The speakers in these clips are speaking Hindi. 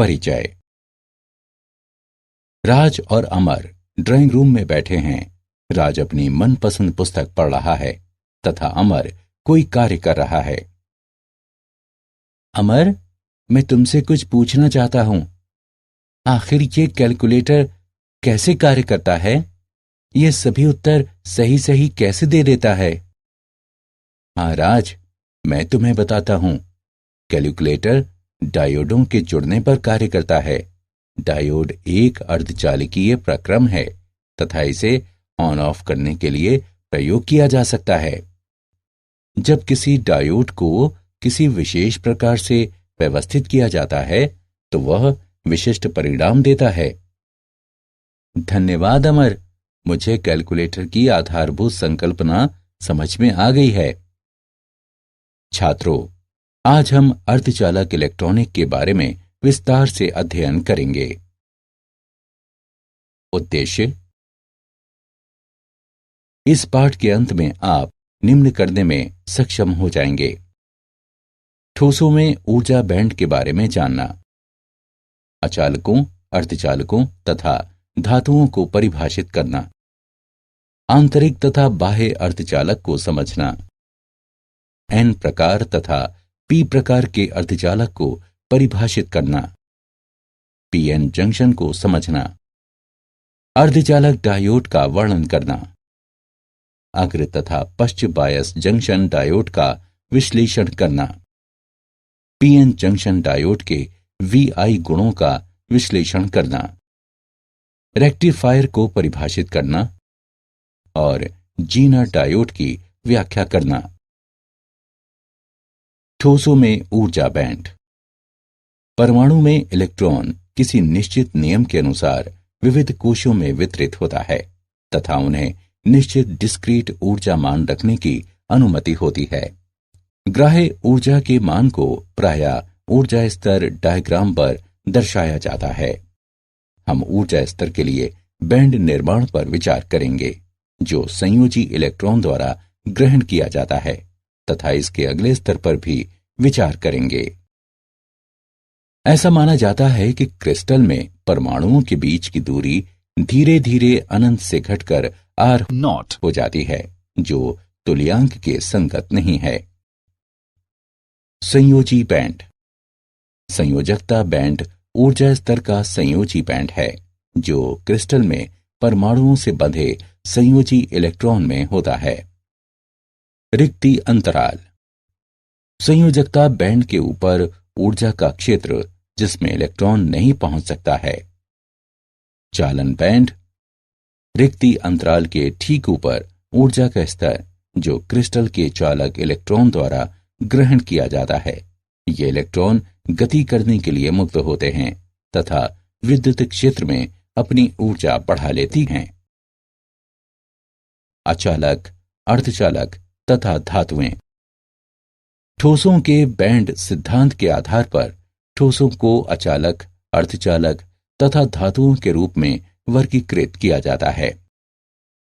परिचय। राज और अमर ड्राइंग रूम में बैठे हैं। राज अपनी मनपसंद पुस्तक पढ़ रहा है तथा अमर कोई कार्य कर रहा है। अमर, मैं तुमसे कुछ पूछना चाहता हूं। आखिर ये कैलकुलेटर कैसे कार्य करता है? ये सभी उत्तर सही सही कैसे दे देता है? हाँ राज, मैं तुम्हें बताता हूं। कैलकुलेटर डायोडों के जुड़ने पर कार्य करता है। डायोड एक अर्धचालकीय प्रक्रम है तथा इसे ऑन ऑफ करने के लिए प्रयोग किया जा सकता है। जब किसी डायोड को किसी विशेष प्रकार से व्यवस्थित किया जाता है तो वह विशिष्ट परिणाम देता है। धन्यवाद अमर, मुझे कैलकुलेटर की आधारभूत संकल्पना समझ में आ गई है। छात्रों, आज हम अर्धचालक इलेक्ट्रॉनिक के बारे में विस्तार से अध्ययन करेंगे। उद्देश्य: इस पाठ के अंत में आप निम्न करने में सक्षम हो जाएंगे। ठोसों में ऊर्जा बैंड के बारे में जानना, अचालकों, अर्धचालकों तथा धातुओं को परिभाषित करना, आंतरिक तथा बाह्य अर्धचालक को समझना, एन प्रकार तथा पी प्रकार के अर्धचालक को परिभाषित करना, पीएन जंक्शन को समझना, अर्धचालक डायोड का वर्णन करना, अग्र तथा पश्च बायस जंक्शन डायोड का विश्लेषण करना, पीएन जंक्शन डायोड के VI गुणों का विश्लेषण करना, रेक्टिफायर को परिभाषित करना और जीनर डायोड की व्याख्या करना। ठोसों में ऊर्जा बैंड। परमाणु में इलेक्ट्रॉन किसी निश्चित नियम के अनुसार विविध कोशों में वितरित होता है तथा उन्हें निश्चित डिस्क्रीट ऊर्जा मान रखने की अनुमति होती है। ग्राह्य ऊर्जा के मान को प्रायः ऊर्जा स्तर डायग्राम पर दर्शाया जाता है। हम ऊर्जा स्तर के लिए बैंड निर्माण पर विचार करेंगे जो संयोजी इलेक्ट्रॉन द्वारा ग्रहण किया जाता है तथा इसके अगले स्तर पर भी विचार करेंगे। ऐसा माना जाता है कि क्रिस्टल में परमाणुओं के बीच की दूरी धीरे धीरे अनंत से घटकर R0 हो जाती है जो तुल्यांक के संगत नहीं है। संयोजी बैंड। संयोजकता बैंड ऊर्जा स्तर का संयोजी बैंड है जो क्रिस्टल में परमाणुओं से बंधे संयोजी इलेक्ट्रॉन में होता है। रिक्ति अंतराल। संयोजकता बैंड के ऊपर ऊर्जा का क्षेत्र जिसमें इलेक्ट्रॉन नहीं पहुंच सकता है। चालन बैंड। रिक्ति अंतराल के ठीक ऊपर ऊर्जा का स्तर जो क्रिस्टल के चालक इलेक्ट्रॉन द्वारा ग्रहण किया जाता है। ये इलेक्ट्रॉन गति करने के लिए मुक्त होते हैं तथा विद्युत क्षेत्र में अपनी ऊर्जा बढ़ा लेती हैं। अचालक, अर्धचालक तथा धातुएं। ठोसों के बैंड सिद्धांत के आधार पर ठोसों को अचालक, अर्धचालक तथा धातुओं के रूप में वर्गीकृत किया जाता है।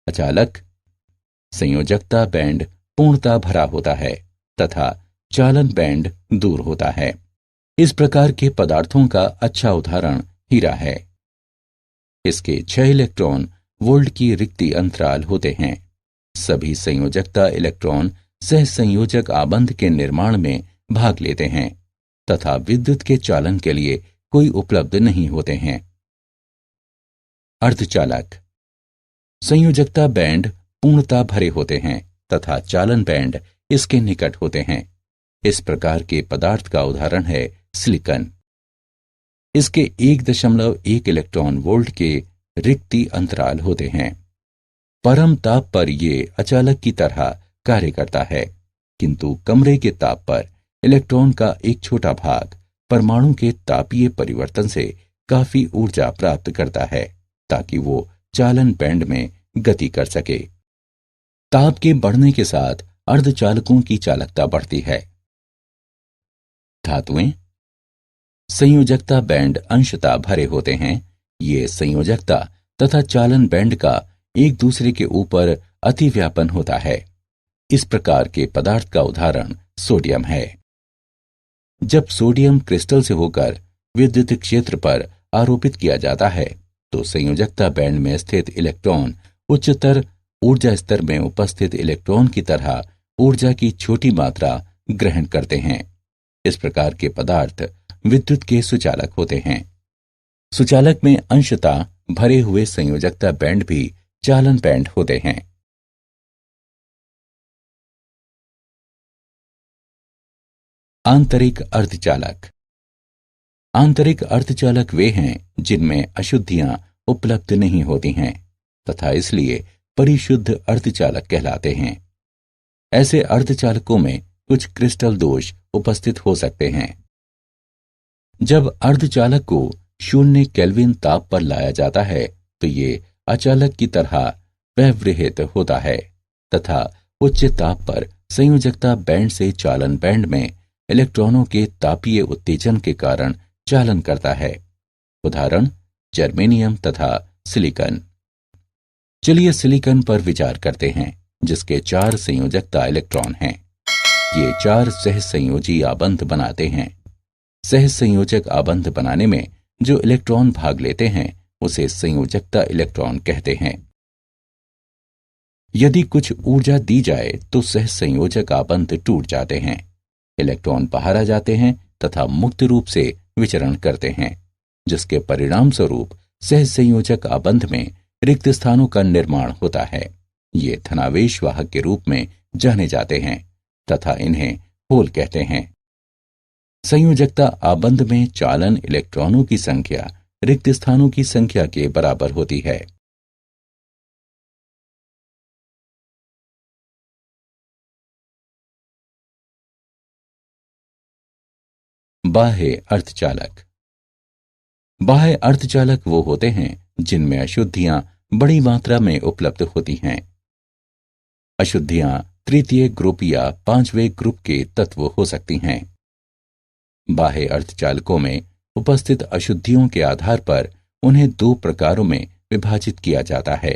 अचालक। संयोजकता बैंड पूर्णतः भरा होता है तथा चालन बैंड दूर होता है। इस प्रकार के पदार्थों का अच्छा उदाहरण हीरा है। इसके 6 इलेक्ट्रॉन वोल्ट की रिक्ति अंतराल होते हैं। सभी संयोजकता इलेक्ट्रॉन सहसंयोजक आबंध के निर्माण में भाग लेते हैं तथा विद्युत के चालन के लिए कोई उपलब्ध नहीं होते हैं। अर्धचालक। संयोजकता बैंड पूर्णतः भरे होते हैं तथा चालन बैंड इसके निकट होते हैं। इस प्रकार के पदार्थ का उदाहरण है सिलिकॉन। इसके 1.1 इलेक्ट्रॉन वोल्ट के रिक्ति अंतराल होते हैं। परम ताप पर यह अचालक की तरह कार्य करता है, किंतु कमरे के ताप पर इलेक्ट्रॉन का एक छोटा भाग परमाणु के तापीय परिवर्तन से काफी ऊर्जा प्राप्त करता है ताकि वो चालन बैंड में गति कर सके। ताप के बढ़ने के साथ अर्धचालकों की चालकता बढ़ती है। धातुएं। संयोजकता बैंड अंशतः भरे होते हैं। ये संयोजकता तथा चालन बैंड का एक दूसरे के ऊपर अतिव्यापन होता है। इस प्रकार के पदार्थ का उदाहरण सोडियम है। जब सोडियम क्रिस्टल से होकर विद्युत क्षेत्र पर आरोपित किया जाता है तो संयोजकता बैंड में स्थित इलेक्ट्रॉन उच्चतर ऊर्जा स्तर में उपस्थित इलेक्ट्रॉन की तरह ऊर्जा की छोटी मात्रा ग्रहण करते हैं। इस प्रकार के पदार्थ विद्युत के सुचालक होते हैं। सुचालक में अंशतः भरे हुए संयोजकता बैंड भी चालन बैंड होते हैं। आंतरिक अर्धचालक। आंतरिक अर्धचालक वे हैं जिनमें अशुद्धियां उपलब्ध नहीं होती हैं तथा इसलिए परिशुद्ध अर्धचालक कहलाते हैं। ऐसे अर्धचालकों में कुछ क्रिस्टल दोष उपस्थित हो सकते हैं। जब अर्धचालक को 0 केल्विन ताप पर लाया जाता है तो ये अचालक की तरह व्यवहित होता है तथा उच्च ताप पर संयोजकता बैंड से चालन बैंड में इलेक्ट्रॉनों के तापीय उत्तेजन के कारण चालन करता है। उदाहरण जर्मेनियम तथा सिलिकॉन। चलिए सिलिकॉन पर विचार करते हैं जिसके 4 संयोजकता इलेक्ट्रॉन हैं। ये 4 सहसंयोजी आबंध बनाते हैं। सहसंयोजक आबंध बनाने में जो इलेक्ट्रॉन भाग लेते हैं उसे संयोजकता इलेक्ट्रॉन कहते हैं। यदि कुछ ऊर्जा दी जाए तो सहसंयोजक आबंध टूट जाते हैं, इलेक्ट्रॉन बाहर आ जाते हैं तथा मुक्त रूप से विचरण करते हैं, जिसके परिणाम स्वरूप सहसंयोजक आबंध में रिक्त स्थानों का निर्माण होता है। ये धनावेश वाहक के रूप में जाने जाते हैं तथा इन्हें होल कहते हैं। संयोजकता आबंध में चालन इलेक्ट्रॉनों की संख्या रिक्त स्थानों की संख्या के बराबर होती है। बाह्य अर्धचालक। बाह्य अर्धचालक वो होते हैं जिनमें अशुद्धियां बड़ी मात्रा में उपलब्ध होती हैं। अशुद्धियां तृतीय ग्रुप या 5वें ग्रुप के तत्व हो सकती हैं। बाह्य अर्धचालकों में उपस्थित अशुद्धियों के आधार पर उन्हें 2 प्रकारों में विभाजित किया जाता है।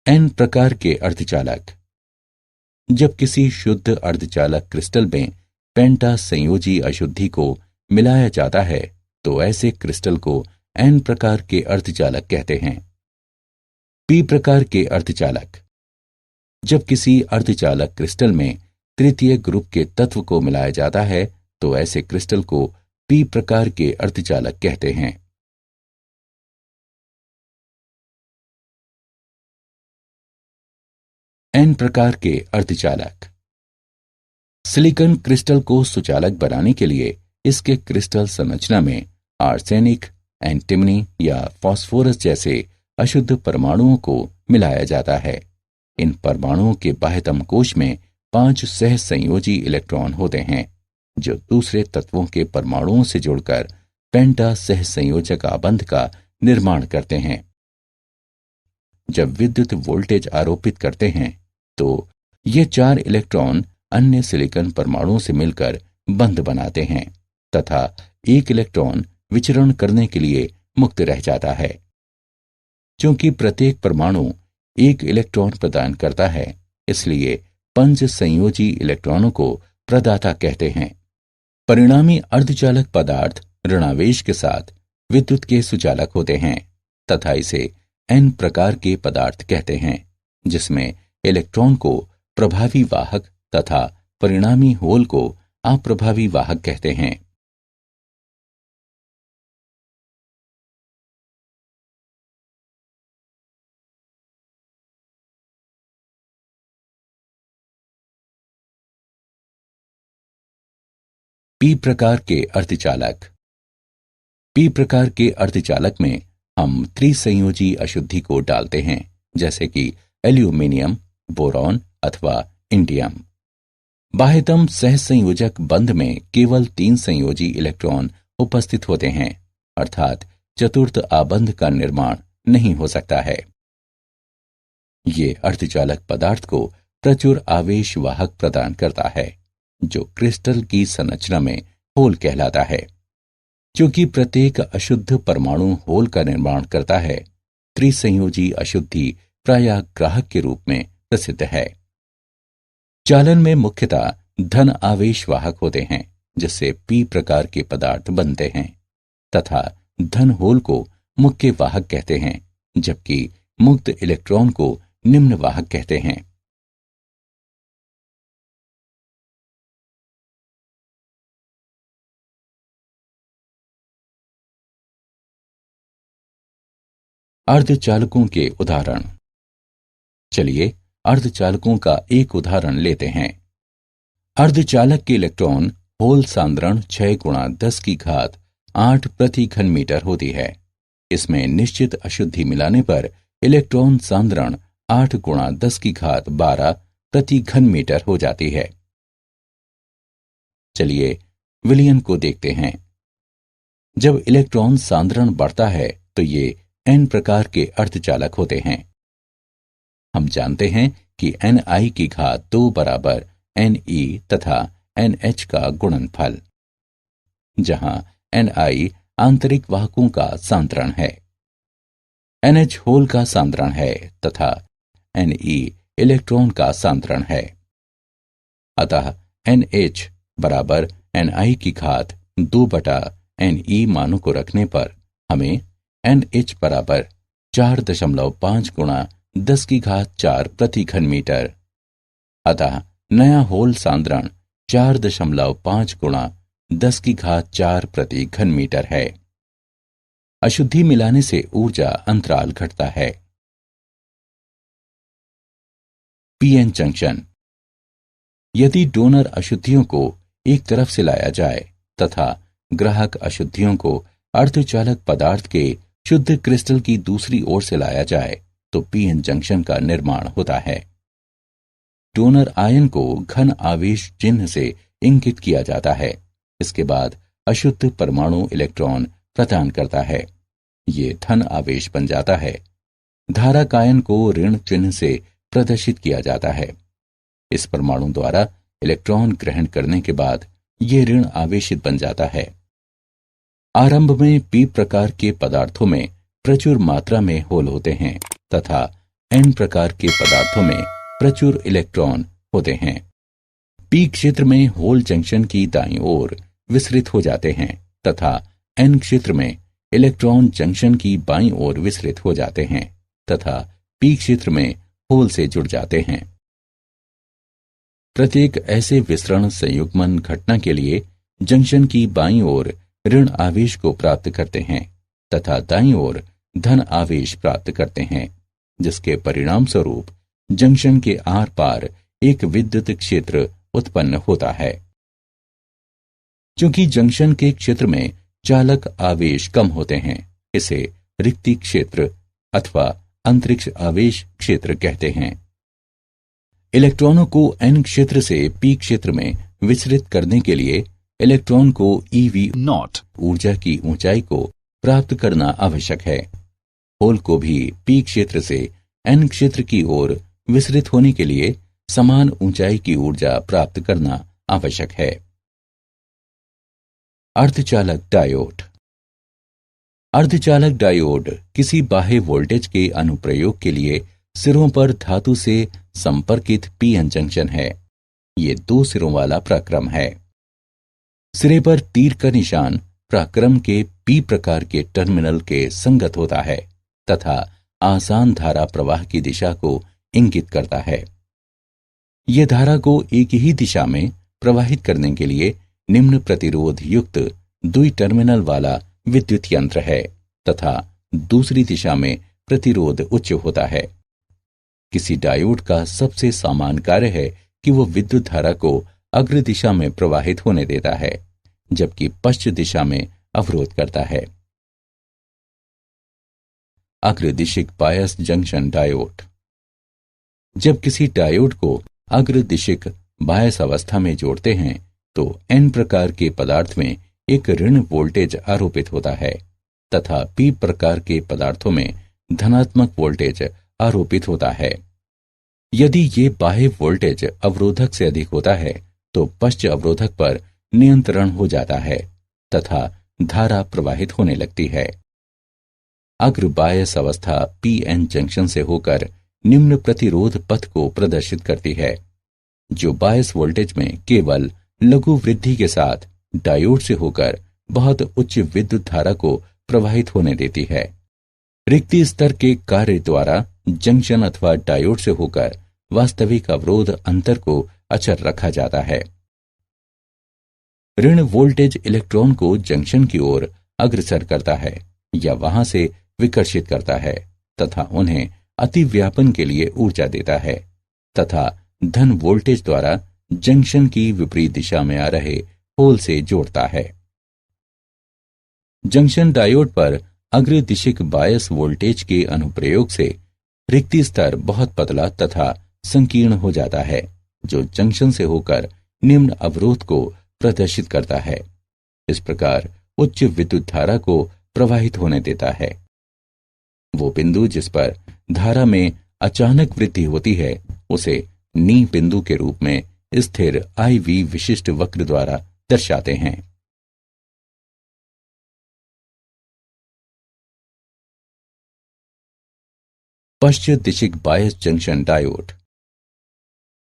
N प्रकार के अर्धचालक। जब किसी शुद्ध अर्धचालक क्रिस्टल में पेंटा संयोजी अशुद्धि को मिलाया जाता है तो ऐसे क्रिस्टल को N प्रकार के अर्धचालक कहते हैं। P प्रकार के अर्धचालक। जब किसी अर्धचालक क्रिस्टल में तृतीय ग्रुप के तत्व को मिलाया जाता है तो ऐसे क्रिस्टल को P प्रकार के अर्धचालक कहते हैं। N प्रकार के अर्धचालक। सिलिकॉन क्रिस्टल को सुचालक बनाने के लिए इसके क्रिस्टल संरचना में आर्सेनिक, एंटिमनी या फास्फोरस जैसे अशुद्ध परमाणुओं को मिलाया जाता है। इन परमाणुओं के बाह्यतम कोश में 5 सहसंयोजी इलेक्ट्रॉन होते हैं जो दूसरे तत्वों के परमाणुओं से जुड़कर पेंटा सहसंयोजक आबंध का निर्माण करते हैं। जब विद्युत वोल्टेज आरोपित करते हैं तो ये 4 इलेक्ट्रॉन अन्य सिलिकॉन परमाणुओं से मिलकर बंध बनाते हैं तथा एक इलेक्ट्रॉन विचरण करने के लिए मुक्त रह जाता है। क्योंकि प्रत्येक परमाणु एक इलेक्ट्रॉन प्रदान करता है इसलिए 5 संयोजी इलेक्ट्रॉनों को प्रदाता कहते हैं। परिणामी अर्धचालक पदार्थ ऋणावेश के साथ विद्युत के सुचालक होते हैं तथा इसे N प्रकार के पदार्थ कहते हैं जिसमें इलेक्ट्रॉन को प्रभावी वाहक तथा परिणामी होल को अप्रभावी वाहक कहते हैं। P प्रकार के अर्धचालक। P प्रकार के अर्धचालक में हम त्रिसंयोजी अशुद्धि को डालते हैं जैसे कि एल्यूमिनियम, बोरॉन अथवा इंडियम। बाह्यतम सहसंयोजक बंध में केवल 3 संयोजी इलेक्ट्रॉन उपस्थित होते हैं अर्थात चतुर्थ आबंध का निर्माण नहीं हो सकता है। ये अर्धचालक पदार्थ को प्रचुर आवेश वाहक प्रदान करता है जो क्रिस्टल की संरचना में होल कहलाता है। क्योंकि प्रत्येक अशुद्ध परमाणु होल का निर्माण करता है, त्रिसंयोजी अशुद्धि प्रायः ग्राहक के रूप में प्रसिद्ध है। चालन में मुख्यतः धन आवेश वाहक होते हैं जिससे पी प्रकार के पदार्थ बनते हैं, तथा धन होल को मुख्य वाहक कहते हैं, जबकि मुक्त इलेक्ट्रॉन को निम्न वाहक कहते हैं। अर्धचालकों के उदाहरण। चलिए अर्धचालकों का एक उदाहरण लेते हैं। अर्धचालक के इलेक्ट्रॉन होल सांद्रण 6 गुणा 10 की घात 8 प्रति घन मीटर होती है। इसमें निश्चित अशुद्धि मिलाने पर इलेक्ट्रॉन सांद्रण 8 गुणा 10 की घात 12 प्रति घन मीटर हो जाती है। चलिए विलयन को देखते हैं। जब इलेक्ट्रॉन सांद्रण बढ़ता है तो ये n प्रकार के अर्धचालक होते हैं। हम जानते हैं कि Ni की घात 2 बराबर Ne तथा NH का गुणनफल, जहां Ni आंतरिक वाहकों का सांद्रण है, NH होल का सांद्रण है तथा Ne इलेक्ट्रॉन का सांद्रण है। अतः NH बराबर Ni की घात 2 बटा Ne मानों को रखने पर हमें NH बराबर 4.5 गुणा 10 की घात 4 प्रति घन मीटर, अतः नया होल सांद्रण 4.5 गुणा 10 की घात 4 प्रति घन मीटर है। अशुद्धि मिलाने से ऊर्जा अंतराल घटता है। PN junction. यदि डोनर अशुद्धियों को एक तरफ से लाया जाए तथा ग्राहक अशुद्धियों को अर्धचालक पदार्थ के शुद्ध क्रिस्टल की दूसरी ओर से लाया जाए तो पीएन जंक्शन का निर्माण होता है। डोनर आयन को घन आवेश चिन्ह से इंगित किया जाता है। इसके बाद अशुद्ध परमाणु इलेक्ट्रॉन प्रदान करता है। ये धन आवेश बन जाता है। धारक आयन को ऋण चिन्ह से प्रदर्शित किया जाता है। इस परमाणु द्वारा इलेक्ट्रॉन ग्रहण करने के बाद ये ऋण आवेशित बन जाता है। आरंभ में पी प्रकार के पदार्थों में प्रचुर मात्रा में होल होते हैं तथा एन प्रकार के पदार्थों में प्रचुर इलेक्ट्रॉन होते हैं। पी क्षेत्र में होल जंक्शन की दाईं ओर विसरित हो जाते हैं तथा एन क्षेत्र में इलेक्ट्रॉन जंक्शन की बाईं ओर विसरित हो जाते हैं तथा पी क्षेत्र में होल से जुड़ जाते हैं। प्रत्येक ऐसे विसरण संयुग्मन घटना के लिए जंक्शन की बाईं ओर ऋण आवेश को प्राप्त करते हैं तथा दाईं ओर धन आवेश प्राप्त करते हैं, जिसके परिणाम स्वरूप जंक्शन के आर पार एक विद्युत क्षेत्र उत्पन्न होता है। क्योंकि जंक्शन के क्षेत्र में चालक आवेश कम होते हैं, इसे रिक्ति क्षेत्र अथवा अंतरिक्ष आवेश क्षेत्र कहते हैं। इलेक्ट्रॉनों को एन क्षेत्र से पी क्षेत्र में विचलित करने के लिए इलेक्ट्रॉन को eV0 ऊर्जा की ऊंचाई को प्राप्त करना आवश्यक है। होल को भी पी क्षेत्र से एन क्षेत्र की ओर विसरित होने के लिए समान ऊंचाई की ऊर्जा प्राप्त करना आवश्यक है। अर्धचालक डायोड। अर्धचालक डायोड किसी बाह्य वोल्टेज के अनुप्रयोग के लिए सिरों पर धातु से संपर्कित पीएन जंक्शन है। ये 2 सिरों वाला प्रक्रम है। सिरे पर तीर का निशान प्रक्रम के पी प्रकार के टर्मिनल के संगत होता है तथा आसान धारा प्रवाह की दिशा को इंगित करता है। यह धारा को एक ही दिशा में प्रवाहित करने के लिए निम्न प्रतिरोध युक्त द्वि टर्मिनल वाला विद्युत यंत्र है तथा दूसरी दिशा में प्रतिरोध उच्च होता है। किसी डायोड का सबसे सामान्य कार्य है कि वो विद्युत धारा को अग्र दिशा में प्रवाहित होने देता है, जबकि पश्चिम दिशा में अवरोध करता है। अग्रदिशिक बायस जंक्शन डायोड। जब किसी डायोड को अग्रदिशिक बायस अवस्था में जोड़ते हैं तो एन प्रकार के पदार्थ में एक ऋण वोल्टेज आरोपित होता है तथा पी प्रकार के पदार्थों में धनात्मक वोल्टेज आरोपित होता है। यदि ये बाह्य वोल्टेज अवरोधक से अधिक होता है तो पश्च अवरोधक पर नियंत्रण हो जाता है तथा धारा प्रवाहित होने लगती है। अग्र बायस अवस्था पीएन जंक्शन से होकर निम्न प्रतिरोध पथ को प्रदर्शित करती है, जो बायस वोल्टेज में केवल लघु वृद्धि के साथ डायोड से होकर बहुत उच्च विद्युत धारा को प्रवाहित होने देती है। रिक्ति स्तर के कार्य द्वारा जंक्शन अथवा डायोड से होकर वास्तविक अवरोध अंतर को अचर रखा जाता है। ऋण वोल्टेज इलेक्ट्रॉन को जंक्शन की ओर अग्रसर करता है या वहां से विकर्षित करता है तथा उन्हें अतिव्यापन के लिए ऊर्जा देता है तथा धन वोल्टेज द्वारा जंक्शन की विपरीत दिशा में आ रहे होल से जोड़ता है। जंक्शन डायोड पर अग्रदिशिक बायस वोल्टेज के अनुप्रयोग से रिक्ति स्तर बहुत पतला तथा संकीर्ण हो जाता है, जो जंक्शन से होकर निम्न अवरोध को प्रदर्शित करता है। इस प्रकार उच्च विद्युत धारा को प्रवाहित होने देता है। वो बिंदु जिस पर धारा में अचानक वृद्धि होती है उसे नी बिंदु के रूप में स्थिर IV विशिष्ट वक्र द्वारा दर्शाते हैं। पश्चिम दिशिक बायस जंक्शन डायोड।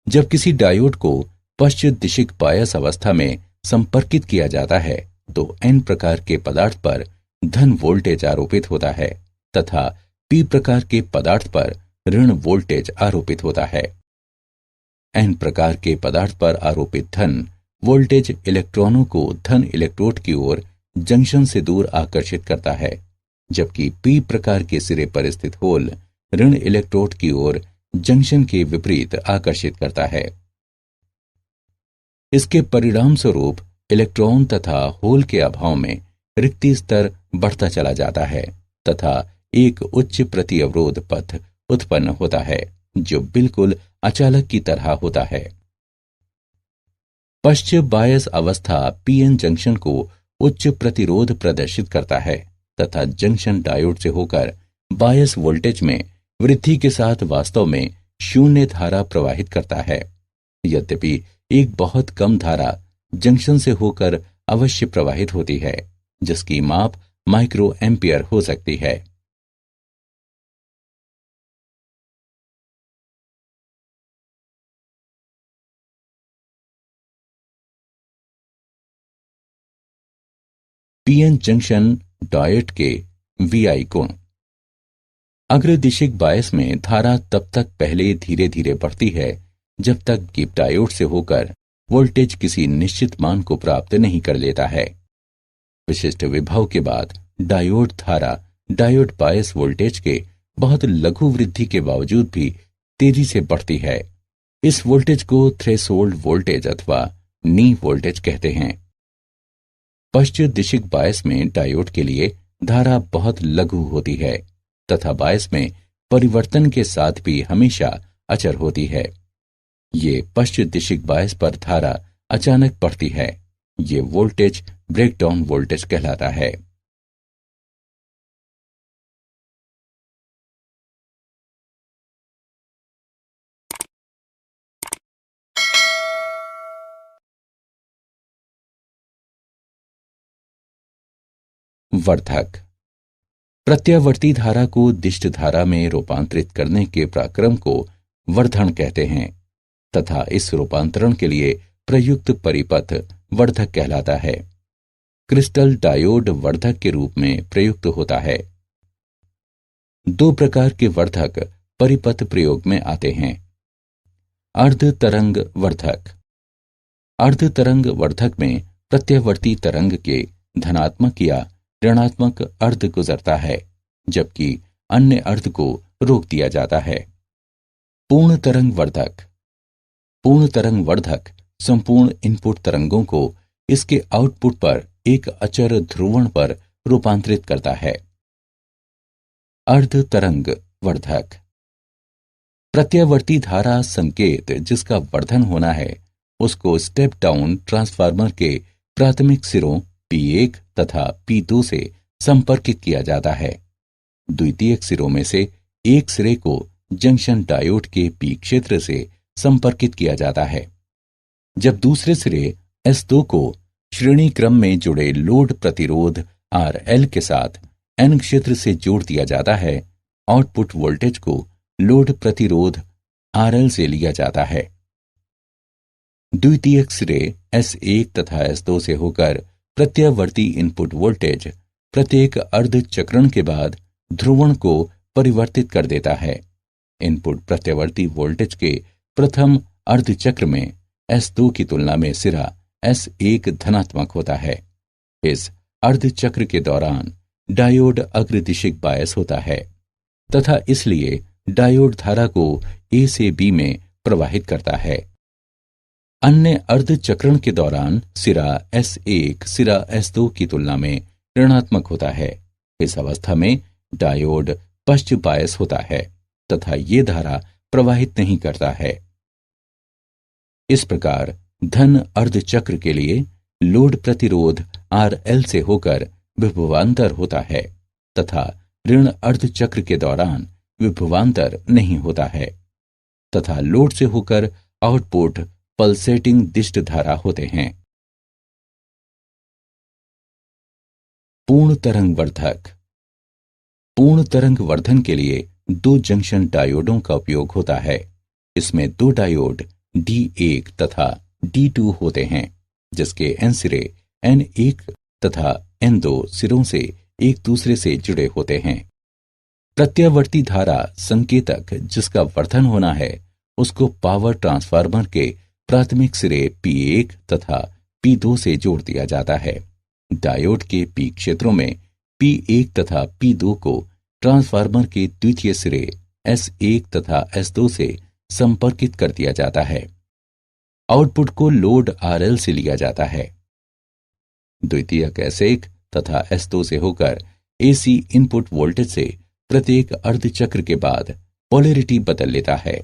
जब किसी डायोड को पश्चिम दिशिक बायस अवस्था में संपर्कित किया जाता है तो N प्रकार के पदार्थ पर धन वोल्टेज आरोपित होता है तथा P प्रकार के पदार्थ पर ऋण वोल्टेज आरोपित होता है। N प्रकार के पदार्थ पर आरोपित धन वोल्टेज इलेक्ट्रॉनों को धन इलेक्ट्रोड की ओर जंक्शन से दूर आकर्षित करता है, जबकि P प्रकार के सिरे पर स्थित होल ऋण इलेक्ट्रोड की ओर जंक्शन के विपरीत आकर्षित करता है। इसके परिणाम स्वरूप इलेक्ट्रॉन तथा होल के अभाव में रिक्ति स्तर बढ़ता चला जाता है तथा एक उच्च प्रति अवरोध पथ उत्पन्न होता है जो बिल्कुल अचालक की तरह होता है। पश्चिम बायस अवस्था PN जंक्शन को उच्च प्रतिरोध प्रदर्शित करता है तथा जंक्शन डायोड से होकर बायस वोल्टेज में वृद्धि के साथ वास्तव में शून्य धारा प्रवाहित करता है। यद्यपि एक बहुत कम धारा जंक्शन से होकर अवश्य प्रवाहित होती है, जिसकी माप माइक्रो एम्पियर हो सकती है। PN जंक्शन डायोड के VI गुण। अग्रदिशिक बायस में धारा तब तक पहले धीरे धीरे बढ़ती है जब तक कि डायोड से होकर वोल्टेज किसी निश्चित मान को प्राप्त नहीं कर लेता है। विशिष्ट विभव के बाद डायोड धारा डायोड बायस वोल्टेज के बहुत लघु वृद्धि के बावजूद भी तेजी से बढ़ती है। इस वोल्टेज को थ्रेशोल्ड वोल्टेज अथवा नी वोल्टेज कहते हैं। पश्चिम दिशिक बायस में डायोड के लिए धारा बहुत लघु होती है तथा बायस में परिवर्तन के साथ भी हमेशा अचर होती है। ये पश्चिम दिशिक बायस पर धारा अचानक बढ़ती है। ये वोल्टेज ब्रेकडाउन वोल्टेज कहलाता है। वर्धक। प्रत्यावर्ती धारा को दिष्ट धारा में रूपांतरित करने के प्रक्रम को वर्धन कहते हैं तथा इस रूपांतरण के लिए प्रयुक्त परिपथ वर्धक कहलाता है। क्रिस्टल डायोड वर्धक के रूप में प्रयुक्त होता है। दो प्रकार के वर्धक परिपथ प्रयोग में आते हैं। अर्ध तरंग वर्धक। अर्ध तरंग वर्धक में प्रत्यावर्ती तरंग के धनात्मक या ऋणात्मक अर्ध गुजरता है, जबकि अन्य अर्ध को रोक दिया जाता है। पूर्ण तरंग वर्धक। पूर्ण तरंग वर्धक संपूर्ण इनपुट तरंगों को इसके आउटपुट पर एक अचर ध्रुवण पर रूपांतरित करता है। अर्ध तरंग वर्धक। प्रत्यावर्ती धारा संकेत जिसका वर्धन होना है उसको स्टेप डाउन ट्रांसफार्मर के प्राथमिक सिरों P1 तथा P2 से संपर्कित किया जाता है। द्वितीयक सिरों में से एक सिरे को जंक्शन डायोड के P क्षेत्र से संपर्कित किया जाता है, जब दूसरे सिरे S2 को श्रेणी क्रम में जुड़े लोड प्रतिरोध RL के साथ N क्षेत्र से जोड़ दिया जाता है। आउटपुट वोल्टेज को लोड प्रतिरोध RL से लिया जाता है। द्वितीयक सिरे S1 तथा S2 से होकर प्रत्यावर्ती इनपुट वोल्टेज प्रत्येक अर्धचक्रण के बाद ध्रुवण को परिवर्तित कर देता है। इनपुट प्रत्यावर्ती वोल्टेज के प्रथम अर्धचक्र में S2 की तुलना में सिरा S1 धनात्मक होता है। इस अर्धचक्र के दौरान डायोड अग्रदिशिक बायस होता है तथा इसलिए डायोड धारा को A से B में प्रवाहित करता है। अन्य अर्धचक्रण के दौरान सिरा S1 सिरा S2 की तुलना में ऋणात्मक होता है। इस अवस्था में डायोड पश्च बायस होता है तथा ये धारा प्रवाहित नहीं करता है। इस प्रकार धन अर्धचक्र के लिए लोड प्रतिरोध RL से होकर विभवांतर होता है तथा ऋण अर्धचक्र के दौरान विभवांतर नहीं होता है तथा लोड से होकर आउटपुट पल्सेटिंग दिष्ट धारा होते हैं। पूर्ण तरंग वर्धक। पूर्ण तरंग वर्धन के लिए 2 जंक्शन डायोडों का उपयोग होता है। इसमें 2 डायोड D1 तथा D2 होते हैं, जिसके N सिरे N1 तथा N2 सिरों से एक दूसरे से जुड़े होते हैं। प्रत्यावर्ती धारा संकेतक जिसका वर्धन होना है उसको पावर ट्रांसफार्मर के प्राथमिक सिरे P1 तथा P2 से जोड़ दिया जाता है। डायोड के P क्षेत्रों में P1 तथा P2 को ट्रांसफार्मर के द्वितीय सिरे S1 तथा S2 से संपर्कित कर दिया जाता है। आउटपुट को लोड RL से लिया जाता है। द्वितीयक S1 तथा S2 से होकर AC इनपुट वोल्टेज से प्रत्येक अर्धचक्र के बाद पोलैरिटी बदल लेता है।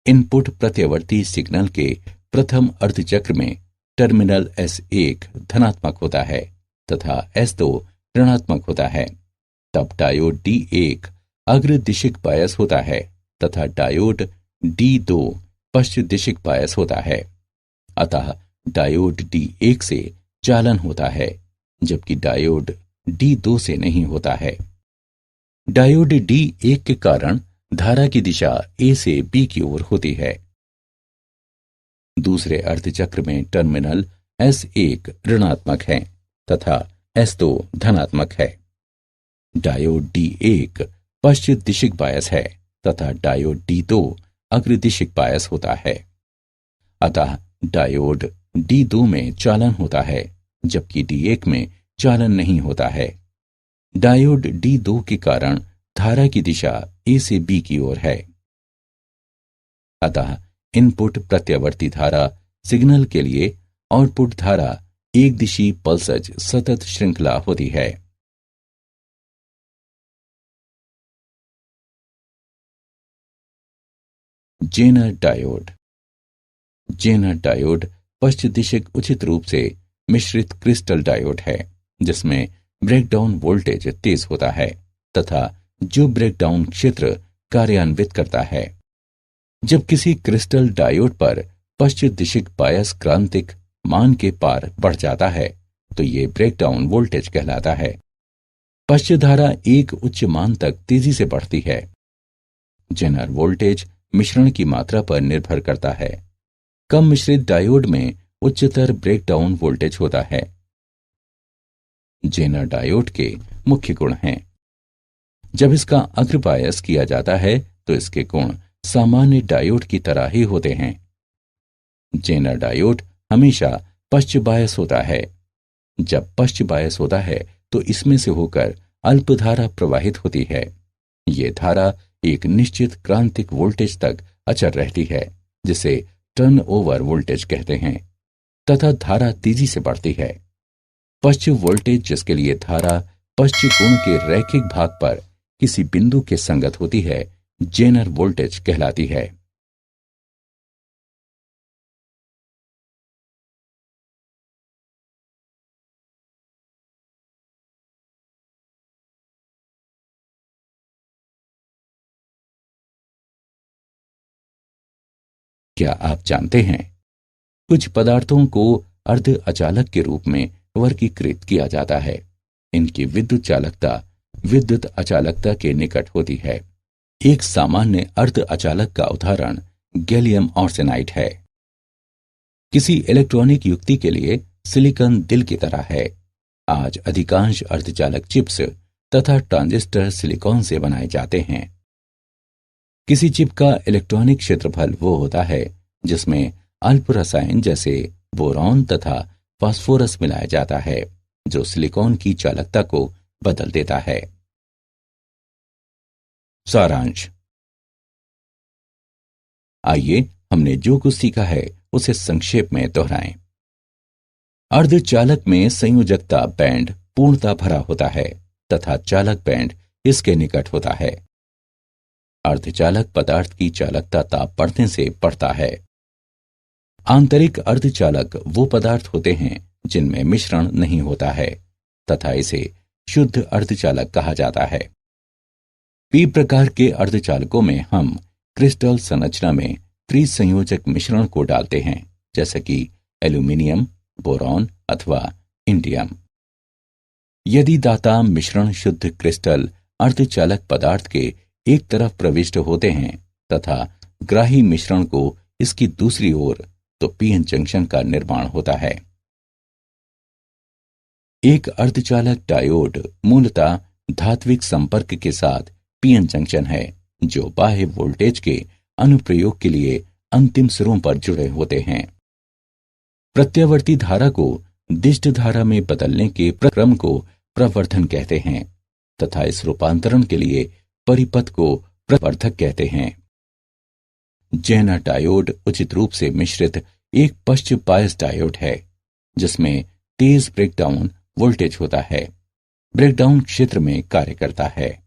इनपुट प्रत्यावर्ती सिग्नल के प्रथम अर्धचक्र में टर्मिनल S1 धनात्मक होता है तथा S2 ऋणात्मक होता है। तब डायोड D1 अग्रदिशिक बायस होता है तथा डायोड D2 पश्चदिशिक बायस होता है। अतः डायोड D1 से चालन होता है जबकि डायोड D2 से नहीं होता है। डायोड D1 के कारण धारा की दिशा A से B की ओर होती है। दूसरे अर्धचक्र में टर्मिनल S1 ऋणात्मक है तथा S2 धनात्मक है। डायोड D1 पश्चिम दिशिक बायस है तथा डायोड D2 अग्रदिशिक बायस होता है। अतः डायोड D2 में चालन होता है जबकि D1 में चालन नहीं होता है। डायोड D2 के कारण धारा की दिशा A से B की ओर है। अतः इनपुट प्रत्यावर्ती धारा सिग्नल के लिए आउटपुट धारा एक दिशी पल्सज सतत श्रृंखला होती है। Zener diode. जेनर डायोड पश्चदिशिक उचित रूप से मिश्रित क्रिस्टल डायोड है जिसमें ब्रेकडाउन वोल्टेज तेज होता है तथा जो ब्रेकडाउन क्षेत्र कार्यान्वित करता है। जब किसी क्रिस्टल डायोड पर पश्चदिशिक बायस क्रांतिक मान के पार बढ़ जाता है तो ये ब्रेकडाउन वोल्टेज कहलाता है। पश्च धारा एक उच्च मान तक तेजी से बढ़ती है। जेनर वोल्टेज मिश्रण की मात्रा पर निर्भर करता है। कम मिश्रित डायोड में उच्चतर ब्रेकडाउन वोल्टेज होता है। जेनर डायोड के मुख्य गुण हैं। जब इसका अग्र बायस किया जाता है तो इसके गुण सामान्य डायोड की तरह ही होते हैं। जेनर डायोड हमेशा पश्च बायस होता है। जब पश्च बायस होता है तो इसमें से होकर अल्प धारा प्रवाहित होती है। ये धारा एक निश्चित क्रांतिक वोल्टेज तक अचर रहती है जिसे टर्न ओवर वोल्टेज कहते हैं तथा धारा तेजी से बढ़ती है। पश्च वोल्टेज जिसके लिए धारा पश्च कोण के रैखिक भाग पर किसी बिंदु के संगत होती है जेनर वोल्टेज कहलाती है। क्या आप जानते हैं कुछ पदार्थों को अर्ध अचालक के रूप में वर्गीकृत किया जाता है। इनकी विद्युत चालकता विद्युत अचालकता के निकट होती है। एक सामान्य अर्ध अचालक का उदाहरण गैलियम आर्सेनाइड है। किसी इलेक्ट्रॉनिक युक्ति के लिए सिलिकॉन दिल की तरह है। आज अधिकांश अर्धचालक चिप्स तथा ट्रांजिस्टर सिलिकॉन से बनाए जाते हैं। किसी चिप का इलेक्ट्रॉनिक क्षेत्रफल वो होता है जिसमें अल्प रसायन जैसे बोरॉन तथा फास्फोरस मिलाया जाता है, जो सिलिकॉन की चालकता को बदल देता है। सारांश। आइए हमने जो कुछ सीखा है उसे संक्षेप में दोहराएं। अर्धचालक में संयोजकता बैंड पूर्णता भरा होता है तथा चालक बैंड इसके निकट होता है। अर्धचालक पदार्थ की चालकता ताप बढ़ने से बढ़ता है। आंतरिक अर्धचालक वो पदार्थ होते हैं जिनमें मिश्रण नहीं होता है तथा इसे शुद्ध अर्धचालक कहा जाता है। पी प्रकार के अर्धचालकों में हम क्रिस्टल संरचना में त्रिसंयोजक मिश्रण को डालते हैं, जैसे कि एल्यूमिनियम, बोरॉन अथवा इंडियम। यदि दाता मिश्रण शुद्ध क्रिस्टल अर्धचालक पदार्थ के एक तरफ प्रविष्ट होते हैं तथा ग्राही मिश्रण को इसकी दूसरी ओर, तो पीएन जंक्शन का निर्माण होता है। एक अर्धचालक डायोड मूलतः धात्विक संपर्क के साथ पीएन जंक्शन है, जो बाह्य वोल्टेज के अनुप्रयोग के लिए अंतिम सिरों पर जुड़े होते हैं। प्रत्यावर्ती धारा को दिष्ट धारा में बदलने के प्रक्रम को प्रवर्धन कहते हैं तथा इस रूपांतरण के लिए परिपथ को प्रवर्धक कहते हैं। जेनर डायोड उचित रूप से मिश्रित एक पश्च बायस डायोड है, जिसमें तेज ब्रेकडाउन वोल्टेज होता है, ब्रेकडाउन क्षेत्र में कार्य करता है।